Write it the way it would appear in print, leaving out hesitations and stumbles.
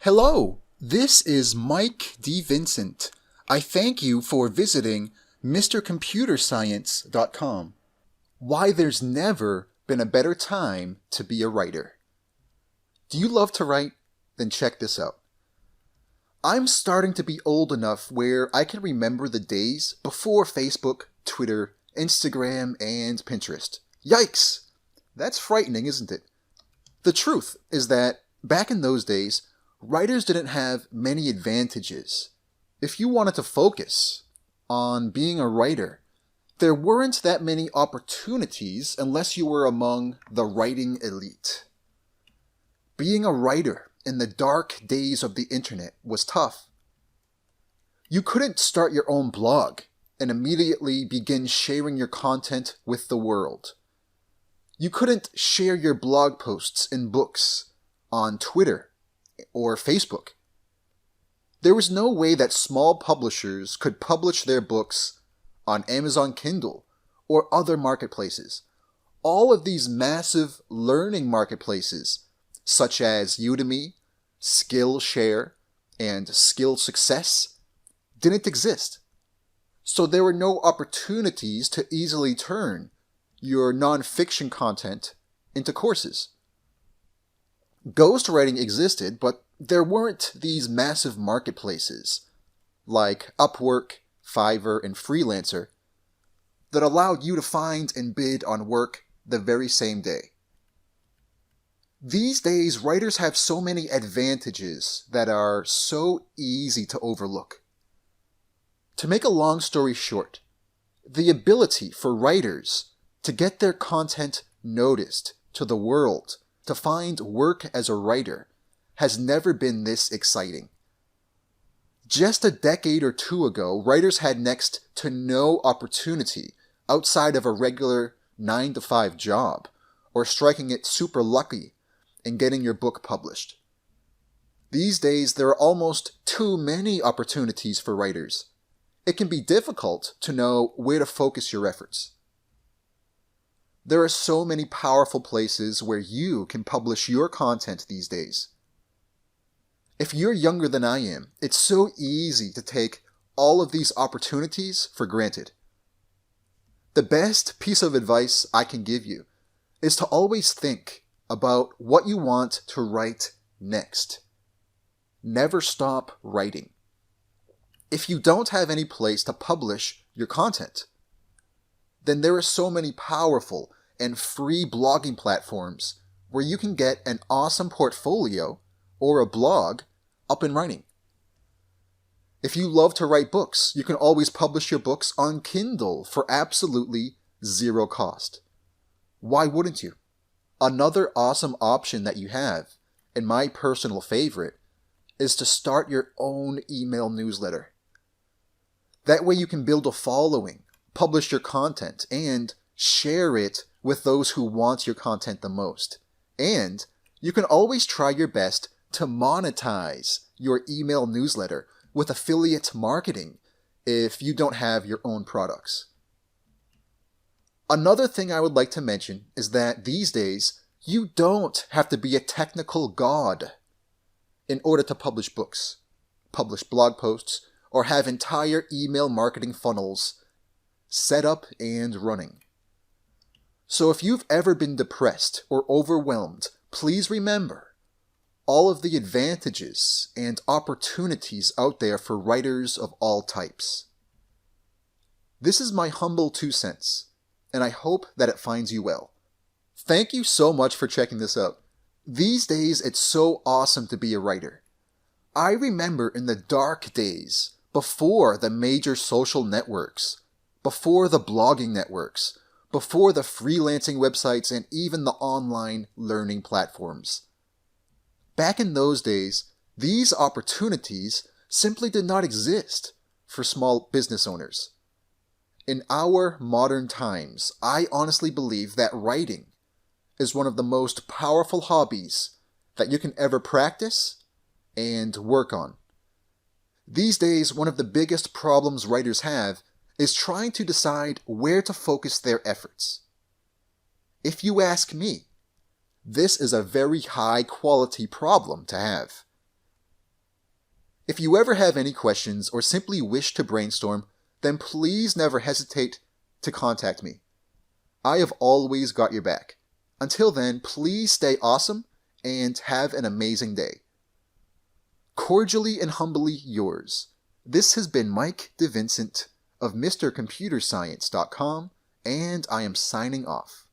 Hello, this is Mike D. Vincent. I thank you for visiting MrComputerScience.com. Why there's never been a better time to be a writer. Do you love to write? Then check this out. I'm starting to be old enough where I can remember the days before Facebook, Twitter, Instagram, and Pinterest. Yikes! That's frightening, isn't it? The truth is that back in those days, writers didn't have many advantages. If you wanted to focus on being a writer, there weren't that many opportunities unless you were among the writing elite. Being a writer in the dark days of the internet was tough. You couldn't start your own blog and immediately begin sharing your content with the world. You couldn't share your blog posts and books on Twitter or Facebook. There was no way that small publishers could publish their books on Amazon Kindle or other marketplaces. All of these massive learning marketplaces, such as Udemy, Skillshare, and Skill Success, didn't exist. So there were no opportunities to easily turn your nonfiction content into courses. Ghostwriting existed, but there weren't these massive marketplaces like Upwork, Fiverr, and Freelancer that allowed you to find and bid on work the very same day. These days, writers have so many advantages that are so easy to overlook. To make a long story short, the ability for writers to get their content noticed to the world, to find work as a writer, has never been this exciting. Just a decade or two ago, writers had next to no opportunity outside of a regular 9-to-5 job, or striking it super lucky and getting your book published. These days, there are almost too many opportunities for writers. It can be difficult to know where to focus your efforts. There are so many powerful places where you can publish your content these days. If you're younger than I am, it's so easy to take all of these opportunities for granted. The best piece of advice I can give you is to always think about what you want to write next. Never stop writing. If you don't have any place to publish your content, then there are so many powerful and free blogging platforms where you can get an awesome portfolio or a blog up and running. If you love to write books, you can always publish your books on Kindle for absolutely zero cost. Why wouldn't you? Another awesome option that you have, and my personal favorite, is to start your own email newsletter. That way you can build a following, publish your content, and share it with those who want your content the most. And you can always try your best to monetize your email newsletter with affiliate marketing if you don't have your own products. Another thing I would like to mention is that these days, you don't have to be a technical god in order to publish books, publish blog posts, or have entire email marketing funnels set up and running. So if you've ever been depressed or overwhelmed, please remember all of the advantages and opportunities out there for writers of all types. This is my humble 2 cents, and I hope that it finds you well. Thank you so much for checking this out. These days, it's so awesome to be a writer. I remember in the dark days, before the major social networks, before the blogging networks, before the freelancing websites, and even the online learning platforms. Back in those days, these opportunities simply did not exist for small business owners. In our modern times, I honestly believe that writing is one of the most powerful hobbies that you can ever practice and work on. These days, one of the biggest problems writers have is trying to decide where to focus their efforts. If you ask me, this is a very high quality problem to have. If you ever have any questions or simply wish to brainstorm, then please never hesitate to contact me. I have always got your back. Until then, please stay awesome and have an amazing day. Cordially and humbly yours. This has been Mike DeVincent of MrComputerscience.com, and I am signing off.